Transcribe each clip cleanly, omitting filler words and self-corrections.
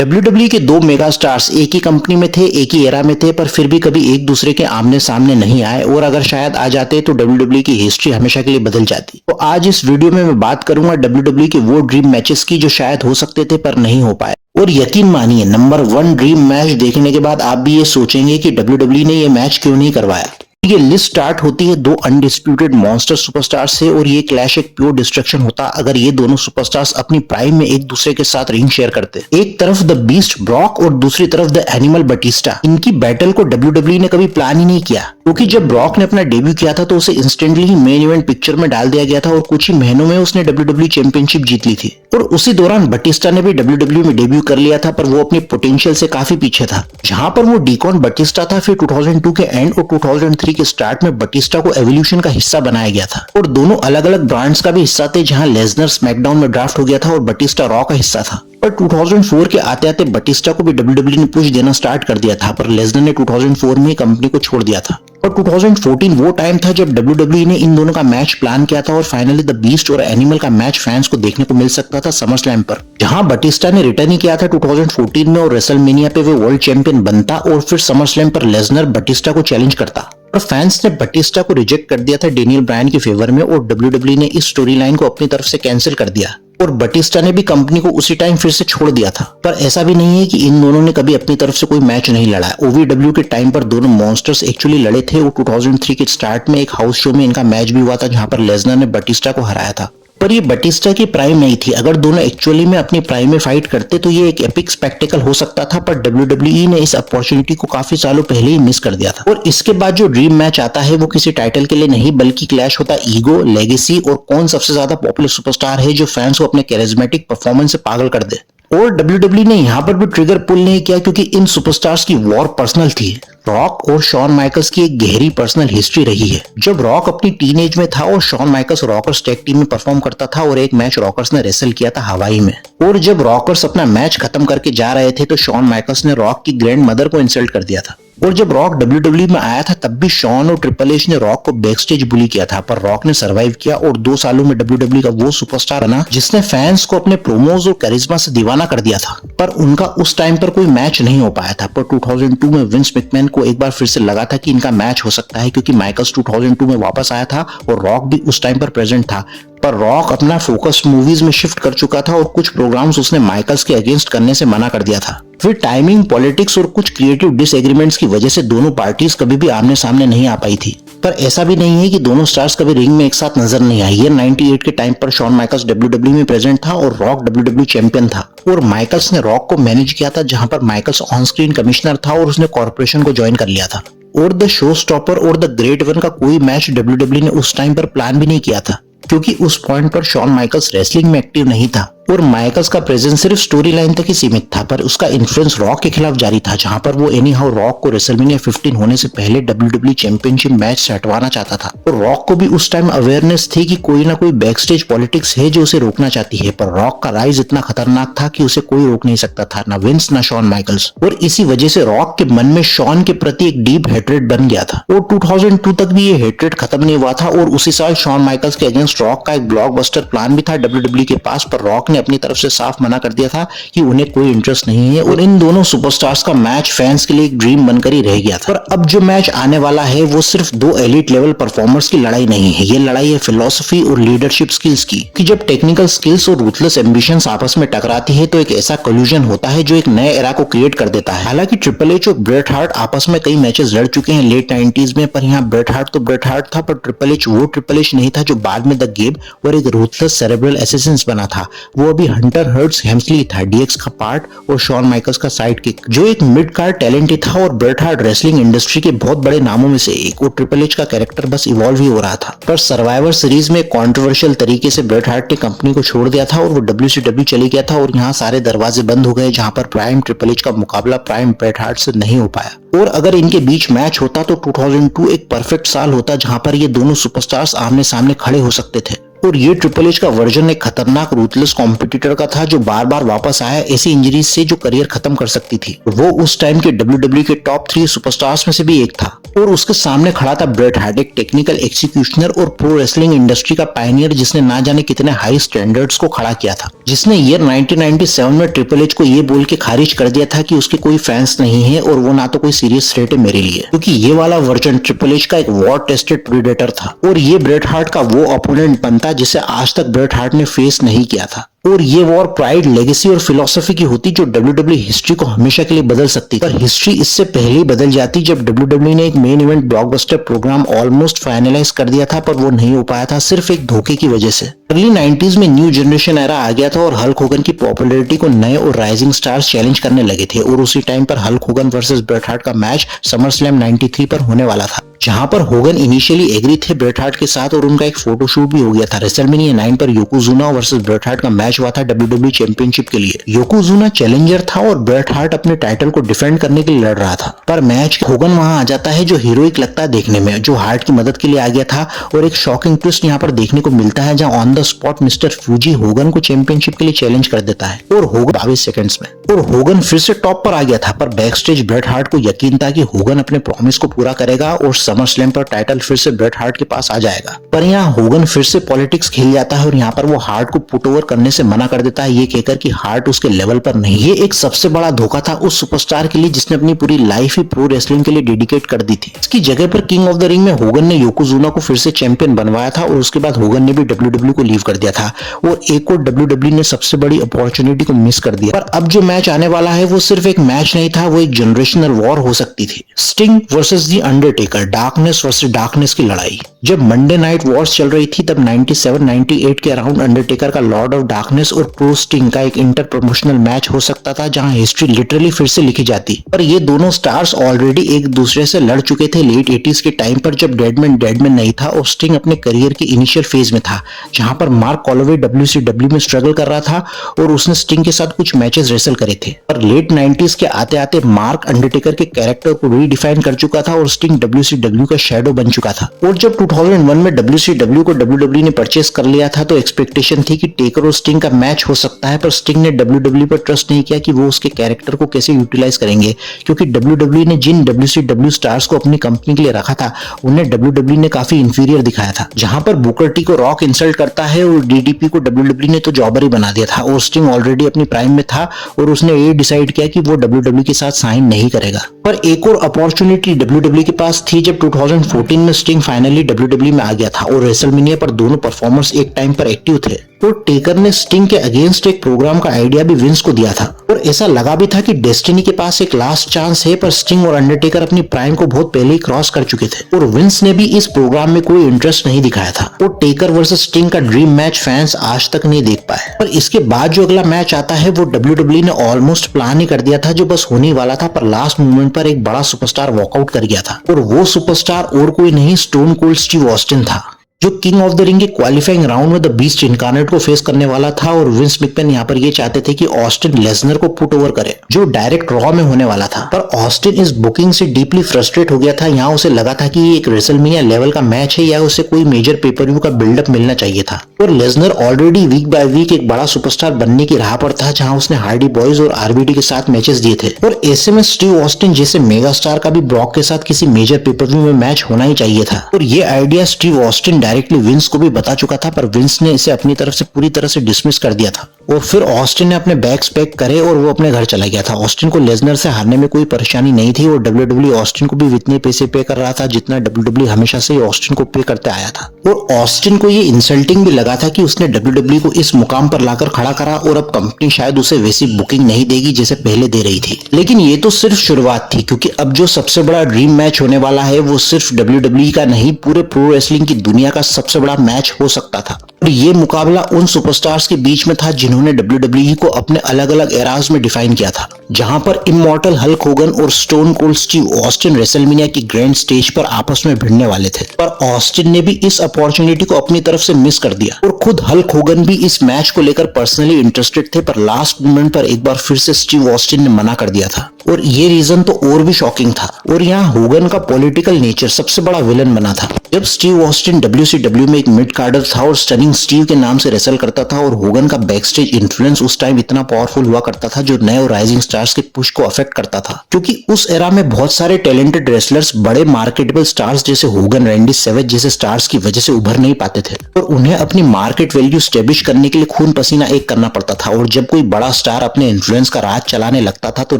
WWE के दो mega stars एक ही कंपनी में थे, एक ही एरा में थे, पर फिर भी कभी एक दूसरे के आमने सामने नहीं आए, और अगर शायद आ जाते तो WWE की हिस्ट्री हमेशा के लिए बदल जाती। तो आज इस वीडियो में मैं बात करूंगा WWE के वो ड्रीम मैचेस की जो शायद हो सकते थे पर नहीं हो पाए। और यकीन मानिए, नंबर 1 ड्रीम मैच देखने के बाद आप भी ये सोचेंगे कि WWE ने ये मैच क्यों नहीं करवाया। ये लिस्ट स्टार्ट होती है दो अनडिस्प्यूटेड मॉन्स्टर सुपरस्टार्स से, और ये क्लैश एक प्योर डिस्ट्रक्शन होता अगर ये दोनों सुपरस्टार्स अपनी प्राइम में एक दूसरे के साथ रिंग शेयर करते। एक तरफ द बीस्ट ब्रॉक और दूसरी तरफ द एनिमल बटिस्टा। इनकी बैटल को WWE ने कभी प्लान ही नहीं किया, क्योंकि जब ब्रॉक ने अपना डेब्यू किया था तो उसे इंस्टेंटली ही मेन इवेंट पिक्चर में डाल दिया गया था, और कुछ ही महीनों में उसने WWE चैंपियनशिप जीत ली थी। और उसी दौरान बटिस्टा ने भी WWE में डेब्यू कर लिया था, पर वो अपने पोटेंशियल से काफी पीछे था। जहां पर वो डीकॉन बटिस्टा था, फिर 2002 के एंड और 2003 के स्टार्ट में बटिस्टा को एवोल्यूशन का हिस्सा बनाया गया था, और दोनों अलग अलग ब्रांड्स का भी हिस्सा थे, जहां लेसनर स्मैकडाउन में ड्राफ्ट हो गया था और बटिस्टा रॉ का हिस्सा था। पर 2004 के आते आते बटिस्टा को भी WWE ने पुश देना स्टार्ट कर दिया था, पर लेसनर ने 2004 में कंपनी को छोड़ दिया था। और 2014 वो टाइम था जब WWE ने इन दोनों का मैच प्लान किया था, और फाइनली द बीस्ट और एनिमल का मैच फैंस को देखने को मिल सकता था समर स्लैम पर, जहां बटिस्टा ने रिटर्न ही किया था 2014 में, और रेसलमेनिया पे वो वर्ल्ड चैंपियन बनता, और फिर समर स्लैम पर लेसनर बटिस्टा को चैलेंज करता। और फैंस ने बटिस्टा को रिजेक्ट कर दिया था डेनियल ब्रायन के फेवर में, और WWE ने इस स्टोरी लाइन को अपनी तरफ से कैंसिल कर दिया, और बटिस्टा ने भी कंपनी को उसी टाइम फिर से छोड़ दिया था। पर ऐसा भी नहीं है कि इन दोनों ने कभी अपनी तरफ से कोई मैच नहीं लड़ा। OVW के टाइम पर दोनों मॉन्स्टर्स एक्चुअली लड़े थे, और 2003 के स्टार्ट में एक हाउस शो में इनका मैच भी हुआ था, जहां पर लेसनर ने बटिस्टा को हराया था। पर ये बटिस्टा की प्राइम नहीं थी। अगर दोनों एक्चुअली में अपनी प्राइम में फाइट करते तो ये एक एपिक स्पेक्टेकल हो सकता था, पर WWE ने इस अपॉर्चुनिटी को काफी सालों पहले ही मिस कर दिया था। और इसके बाद जो ड्रीम मैच आता है वो किसी टाइटल के लिए नहीं, बल्कि क्लैश होता है ईगो, लेगेसी और कौन सबसे ज्यादा पॉपुलर सुपरस्टार है जो फैंस को अपने कैरिज्मेटिक परफॉर्मेंस से पागल कर दे। और WWE ने यहाँ पर भी ट्रिगर पुल नहीं किया, क्योंकि इन सुपरस्टार्स की वॉर पर्सनल थी। रॉक और शॉन माइकल्स की एक गहरी पर्सनल हिस्ट्री रही है। जब रॉक अपनी टीनेज में था और Shawn Michaels Rockers tag team में परफॉर्म करता था, और एक मैच रॉकर्स ने रेसल किया था हवाई में, और जब रॉकर्स अपना मैच खत्म करके जा रहे थे तो शॉन माइकल्स ने रॉक की ग्रैंड मदर को इंसल्ट कर दिया था। और जब रॉक WWE में आया था तब भी शॉन और ट्रिपल एच ने रॉक को बैकस्टेज बुली किया था, पर रॉक ने सर्वाइव किया और 2 सालों में WWE का वो सुपरस्टार बना जिसने फैंस को अपने प्रोमोज और करिश्मा से दीवाना कर दिया था। पर उनका उस टाइम पर कोई मैच नहीं हो पाया था। पर 2002 में विंस मैकमैन को एक बार फिर से लगा था कि इनका मैच हो सकता है, क्योंकि माइकल्स 2002 में वापस आया था और रॉक भी उस टाइम पर प्रेजेंट था। पर रॉक अपना फोकस मूवीज में शिफ्ट कर चुका था, और कुछ प्रोग्राम्स उसने माइकल्स के अगेंस्ट करने से मना कर दिया था। फिर टाइमिंग, पॉलिटिक्स और कुछ क्रिएटिव डिसएग्रीमेंट्स की वजह से दोनों पार्टीज कभी भी आमने सामने नहीं आ पाई थी। पर ऐसा भी नहीं है कि दोनों स्टार्स कभी रिंग में एक साथ नजर नहीं आई है। 98 के टाइम पर शॉन माइकल्स WWE में प्रेजेंट था और रॉक WWE चैंपियन था, और माइकल्स ने रॉक को मैनेज किया था, जहां पर माइकल्स ऑन स्क्रीन कमिश्नर था और उसने कॉर्पोरेशन को ज्वाइन कर लिया था। और द शो स्टॉपर और द ग्रेट वन का कोई मैच WWE ने उस टाइम पर प्लान भी नहीं किया था, क्योंकि उस पॉइंट पर शॉन माइकल्स रेसलिंग में एक्टिव नहीं था, और माइकल्स का प्रेजेंस सिर्फ स्टोरी लाइन तक ही सीमित था। पर उसका इन्फ्लुएंस रॉक के खिलाफ जारी था, जहां पर वो एनी हाउ रॉक को रेसलमेनिया 15 होने से पहले WWE चैंपियनशिप मैच से हटवाना चाहता था। और रॉक को भी उस टाइम अवेयरनेस थी कि कोई ना कोई बैकस्टेज पॉलिटिक्स है जो उसे रोकना चाहती है, पर रॉक का राइज इतना खतरनाक था कि उसे कोई रोक नहीं सकता था, ना विंस ना शॉन माइकल्स। और इसी वजह से रॉक के मन में शॉन के प्रति एक डीप हेट्रेड बन गया था, और 2002 तक भी ये हेट्रेड खत्म नहीं हुआ था। और उसी साल शॉन माइकल्स के अगेंस्ट रॉक का एक ब्लॉकबस्टर प्लान भी था WWE के पास, पर रॉक ने अपनी तरफ से साफ मना कर दिया था कि उन्हें कोई इंटरेस्ट नहीं है, और इन दोनों सुपरस्टार्स का मैच फैंस के लिए एक ड्रीम बनकर ही रह गया था। पर अब जो मैच आने वाला है वो सिर्फ 2 एलिट लेवल परफॉर्मर्स की लड़ाई नहीं है, ये लड़ाई है फिलॉसफी और लीडरशिप स्किल्स की, कि जब टेक्निकल स्किल्स और रूथलेस एम्बिशंस आपस में टकराती है तो एक ऐसा कोल्यूजन होता है जो एक नए एरा को क्रिएट कर देता है। हालांकि ट्रिपल एच और ब्रेट हार्ट आपस में कई मैचेस लड़ चुके हैं लेट 90s में, पर यहाँ ब्रेट हार्ट तो ब्रेट हार्ट था, पर ट्रिपल एच वो ट्रिपल एच नहीं था जो बाद में द गेम और एक रूथलेस सेरेब्रल एसेसिन्स बना था। वो अभी हंटर हर्ट्स हेम्सली था, DX का पार्ट और शॉन माइकल्स का साइड किक, जो एक मिड कार्ड टैलेंट था, और ब्रेट हार्ट रेसलिंग इंडस्ट्री के बहुत बड़े नामों में से एक, और ट्रिपल एच का कैरेक्टर बस इवॉल्व ही हो रहा था। पर सर्वाइवर सीरीज में कॉन्ट्रोवर्शियल तरीके से ब्रेट हार्ट ने कंपनी को छोड़ दिया था, और वो WCW चले गया था, और यहाँ सारे दरवाजे बंद हो गए, जहां पर प्राइम ट्रिपल एच का मुकाबला प्राइम ब्रेट हार्ट से नहीं हो पाया। और अगर इनके बीच मैच होता तो 2002 एक परफेक्ट साल होता, जहां पर ये दोनों सुपरस्टार्स आमने सामने खड़े हो सकते थे। और ये ट्रिपल एच का वर्जन एक खतरनाक रूथलेस कॉम्पिटिटर का था जो बार बार वापस आया ऐसी इंजरीज से जो करियर खत्म कर सकती थी। वो उस टाइम के WWE के टॉप 3 सुपरस्टार्स में से भी एक था और उसके सामने खड़ा था ब्रेट हार्ट, एक टेक्निकल एक्सिक्यूशनर और प्रो रेसलिंग इंडस्ट्री का पायनियर जिसने ना जाने कितने हाई स्टैंडर्ड्स को खड़ा किया था, जिसने ईयर 1997 में ट्रिपल एच को ये बोल के खारिज कर दिया था कि उसके कोई फैंस नहीं है और वो ना तो कोई सीरियस थ्रेट है मेरे लिए, क्योंकि ये वाला वर्जन ट्रिपल एच का एक वॉर टेस्टेड प्रीडेटर था और ये ब्रेट हार्ट का वो ओपोनेंट बनता जिसे आज तक ब्रेट हार्ट ने फेस नहीं किया था। और ये वॉर प्राइड, लेगेसी और फिलोसफी की होती जो WWE हिस्ट्री को हमेशा के लिए बदल सकती, पर हिस्ट्री इससे पहले ही बदल जाती जब WWE ने एक main event blockbuster programme almost finalise कर दिया था, पर वो नहीं हो पाया था सिर्फ एक धोखे की वजह से। अर्ली 90s में न्यू जनरेशन एरा आ गया था और हल्क होगन की पॉपुलैरिटी को नए और राइजिंग स्टार्स चैलेंज करने लगे थे और उसी टाइम पर Hulk Hogan versus Bret Hart का मैच समर स्लैम 93 पर होने वाला था, जहां पर होगन इनिशियली एग्री थे ब्रेट हार्ट के साथ और उनका एक फोटोशूट भी हो गया था। रेसलमेनिया 9 पर योकोजुना वर्सेस ब्रेट हार्ट का मैच हुआ था WWE चैंपियनशिप के लिए। योकोजुना चैलेंजर था और ब्रेट हार्ट अपने टाइटल को डिफेंड करने के लिए लड़ रहा था, पर मैच होगन वहां आ जाता है जो हीरोइक लगता है देखने में, जो हार्ट की मदद के लिए आ गया था। और एक शॉकिंग ट्विस्ट यहाँ पर देखने को मिलता है जहां on the spot mister Fuji Hogan को चैंपियनशिप के लिए चैलेंज कर देता है और होगन 22 सेकंड्स में, और होगन फिर से टॉप पर आ गया था। पर बैक स्टेज ब्रेट हार्ट को यकीन था कि होगन अपने प्रॉमिस को पूरा करेगा और समर स्लैम पर टाइटल फिर से ब्रेट हार्ट के पास आ जाएगा। पर यहाँ होगन फिर से पॉलिटिक्स खेल जाता है और यहाँ पर वो हार्ट को पुट ओवर करने से मना कर देता है, ये कहकर कि हार्ट उसके लेवल पर नहीं। ये एक सबसे बड़ा धोखा था उस सुपरस्टार के लिए जिसने अपनी पूरी लाइफ ही प्रो रेसलिंग के लिए डेडिकेट कर दी थी। इसकी जगह पर किंग ऑफ द रिंग में होगन ने योकोजुना को फिर से चैंपियन बनवाया था और उसके बाद होगन ने भी WWE को लीव कर दिया था और एक और WWE ने सबसे बड़ी अपॉर्चुनिटी को मिस कर दिया। पर अब जो मैच आने वाला है वो सिर्फ एक मैच नहीं था, वो एक जनरेशनल वॉर हो सकती थी। Sting versus the Undertaker, darkness versus darkness की लड़ाई। जब मंडे नाइट वॉर्स चल रही थी तब 97-98 के अराउंड अंडरटेकर का लॉर्ड ऑफ डार्कनेस और प्रो स्टिंग का एक इंटर प्रमोशनल मैच हो सकता था जहां हिस्ट्री लिटरली फिर से लिखी जाती। पर ये दोनों स्टार्स ऑलरेडी एक दूसरे से लड़ चुके थे लेट 80s के टाइम पर, जब डेडमैन नहीं था और स्टिंग अपने करियर के इनिशियल फेज में था, जहां पर मार्क कॉलोवे WCW में स्ट्रगल कर रहा था और उसने स्टिंग के साथ कुछ मैचेस रेसल करे थे। पर लेट 90s के आते आते मार्क अंडरटेकर के कैरेक्टर को रीडिफाइन कर चुका था और स्टिंग WCW का शैडो बन चुका था। और जब 2001 में WCW को WWE ने परचेस कर लिया था तो एक्सपेक्टेशन थी कि टेकर और स्टिंग का मैच हो सकता है, पर स्टिंग ने WWE पर ट्रस्ट नहीं किया कि वो उसके कैरेक्टर को कैसे यूटिलाइज करेंगे, क्योंकि WWE ने जिन WCW स्टार्स को अपनी कंपनी के लिए रखा था उन्हें WWE ने काफी इंफीरियर दिखाया था। जहां पर बुकर टी को रॉक इंसल्ट करता है और DDP को WWE ने तो जॉबर ही बना दिया था और स्टिंग ऑलरेडी अपनी प्राइम में था और उसने ये डिसाइड किया कि वो WWE के साथ साइन नहीं करेगा। पर एक और अपॉर्चुनिटी WWE के पास थी जब 2014 में स्टिंग फाइनली WWE में आ गया था और रेसलमेनिया पर दोनों परफॉर्मर्स एक टाइम पर एक्टिव थे। तो टेकर ने स्टिंग के अगेंस्ट एक प्रोग्राम का आइडिया भी विंस को दिया था और ऐसा लगा भी था कि डेस्टिनी के पास एक लास्ट चांस है, पर स्टिंग और अंडरटेकर अपनी प्राइम को बहुत पहले ही क्रॉस कर चुके थे और विंस ने भी इस प्रोग्राम में कोई इंटरेस्ट नहीं दिखाया था। और टेकर वर्सेस स्टिंग का ड्रीम मैच फैंस आज तक नहीं देख पाए। पर इसके बाद जो अगला मैच आता है वो WWE ने ऑलमोस्ट प्लान ही कर दिया था, जो बस होने वाला था, पर लास्ट मोमेंट पर एक बड़ा सुपरस्टार वॉकआउट कर गया था और वो सुपरस्टार और कोई नहीं स्टोन कोल्ड स्टीव ऑस्टिन था, जो किंग ऑफ द रिंग के क्वालिफाइंग राउंड में द बीस्ट इनकार्नेट को फेस करने वाला था। और विंस मैकमैन यहाँ पर ये चाहते थे कि ऑस्टिन लेसनर को पुट ओवर करे, जो डायरेक्ट रॉ में होने वाला था। पर ऑस्टिन इस बुकिंग से डीपली फ्रस्ट्रेट हो गया था। यहाँ उसे लगा था कि ये एक रेसलमेनिया लेवल का मैच है या उसे कोई मेजर पेपर व्यू का बिल्डअप मिलना चाहिए था। और Lesnar already week by week एक बड़ा सुपरस्टार बनने की राह पर था, जहाँ उसने हार्डी बॉयज और RVD के साथ मैचेस दिए थे। और ऐसे में स्टीव ऑस्टिन जैसे मेगा स्टार का भी ब्रॉक के साथ किसी मेजर पेपर व्यू में मैच होना ही चाहिए था। और ये idea Steve Austin directly Vince को भी बता चुका था, पर विंस ने इसे अपनी तरफ से पूरी तरह से डिसमिस कर दिया था। और फिर ऑस्टिन ने अपने बैग्स पैक करे और वो अपने घर चला गया था। ऑस्टिन को लेसनर से हारने में कोई परेशानी नहीं थी और WWE ऑस्टिन को भी इतने पैसे पे कर रहा था जितना WWE हमेशा से ऑस्टिन को पे करते आया था। और ऑस्टिन को ये इंसल्टिंग भी लगा था कि उसने WWE को इस मुकाम पर लाकर खड़ा करा और अब कंपनी शायद उसे वैसी बुकिंग नहीं देगी जैसे पहले दे रही थी। लेकिन ये तो सिर्फ शुरुआत थी, क्योंकि अब जो सबसे बड़ा ड्रीम मैच होने वाला है वो सिर्फ WWE का नहीं, पूरे प्रो रेसलिंग की दुनिया का सबसे बड़ा मैच हो सकता था। और ये मुकाबला उन सुपरस्टार्स के बीच में था जिन्होंने WWE को अपने अलग अलग एराज में डिफाइन किया था, जहां पर इमॉर्टल हल्क होगन और stone cold Steve Austin WrestleMania की ग्रैंड स्टेज पर आपस में भिड़ने वाले थे। पर ऑस्टिन ने भी इस अपॉर्चुनिटी को अपनी तरफ से मिस कर दिया और खुद हल्क होगन भी इस मैच को लेकर पर्सनली इंटरेस्टेड थे, पर लास्ट मोमेंट पर एक बार फिर से स्टीव ऑस्टिन ने मना कर दिया था। और ये रीजन तो और भी शॉकिंग था। और यहाँ होगन का पॉलिटिकल नेचर सबसे बड़ा विलन बना था। जब स्टीव ऑस्टिन WCW में एक मिड कार्डर था और स्टनिंग स्टीव के नाम से रेसल करता था, और होगन का बैकस्टेज इन्फ्लुएंस उस टाइम इतना पावरफुल हुआ करता था जो नए और राइजिंग स्टार्स के पुश को अफेक्ट करता था, क्योंकि उस एरा में बहुत सारे टैलेंटेड रेसलर्स बड़े मार्केटेबल स्टार्स जैसे होगन, रैंडी सेवेज जैसे स्टार्स की वजह से उभर नहीं पाते थे, और उन्हें अपनी मार्केट वैल्यू स्टेब्लिश करने के लिए खून पसीना एक करना पड़ता था। और जब कोई बड़ा स्टार अपने इन्फ्लुएंस का राज चलाने लगता था तो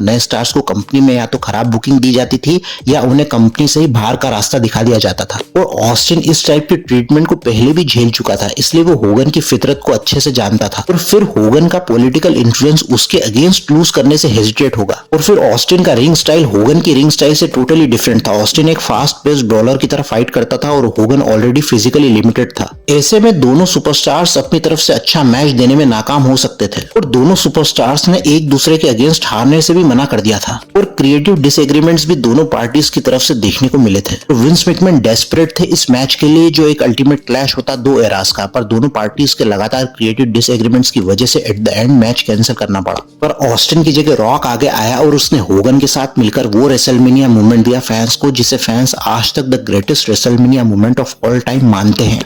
नए स्टार्स को कंपनी में या तो खराब बुकिंग दी जाती थी या उन्हें कंपनी से ही बाहर का रास्ता दिखा दिया जाता था। और ऑस्टिन इस टाइप के ट्रीटमेंट को पहले भी झेल चुका था, इसलिए वो होगन की फितरत को अच्छे से जानता था। और फिर होगन का पॉलिटिकल इन्फ्लुएंस उसके अगेंस्ट लूज करने से हेजिटेट होगा। और फिर ऑस्टिन का रिंग स्टाइल होगन की रिंग स्टाइल से टोटली डिफरेंट था। ऑस्टिन एक फास्ट पेस बॉलर की तरह फाइट करता था और होगन ऑलरेडी फिजिकली लिमिटेड था। ऐसे में दोनों सुपरस्टार्स अपनी तरफ से अच्छा मैच देने में नाकाम हो सकते थे, और दोनों सुपरस्टार्स ने एक दूसरे के अगेंस्ट हारने से भी मना कर दिया था। और क्रिएटिव डिसएग्रीमेंट्स भी दोनों पार्टीज की तरफ से देखने को मिले थे। तो विंस मैकमैन डेस्परेट थे इस मैच के लिए, जो एक अल्टीमेट क्लैश होता दो एरास का, पर दोनों पार्टीज के लगातार क्रिएटिव डिसएग्रीमेंट्स की वजह से at the end match cancel करना पड़ा। पर ऑस्टिन की जगह रॉक आगे आया और उसने होगन के साथ मिलकर वो रेसलमेनिया मूवमेंट दिया फैंस को, जिसे फैंस आज तक the greatest WrestleMania movement of all time मानते हैं।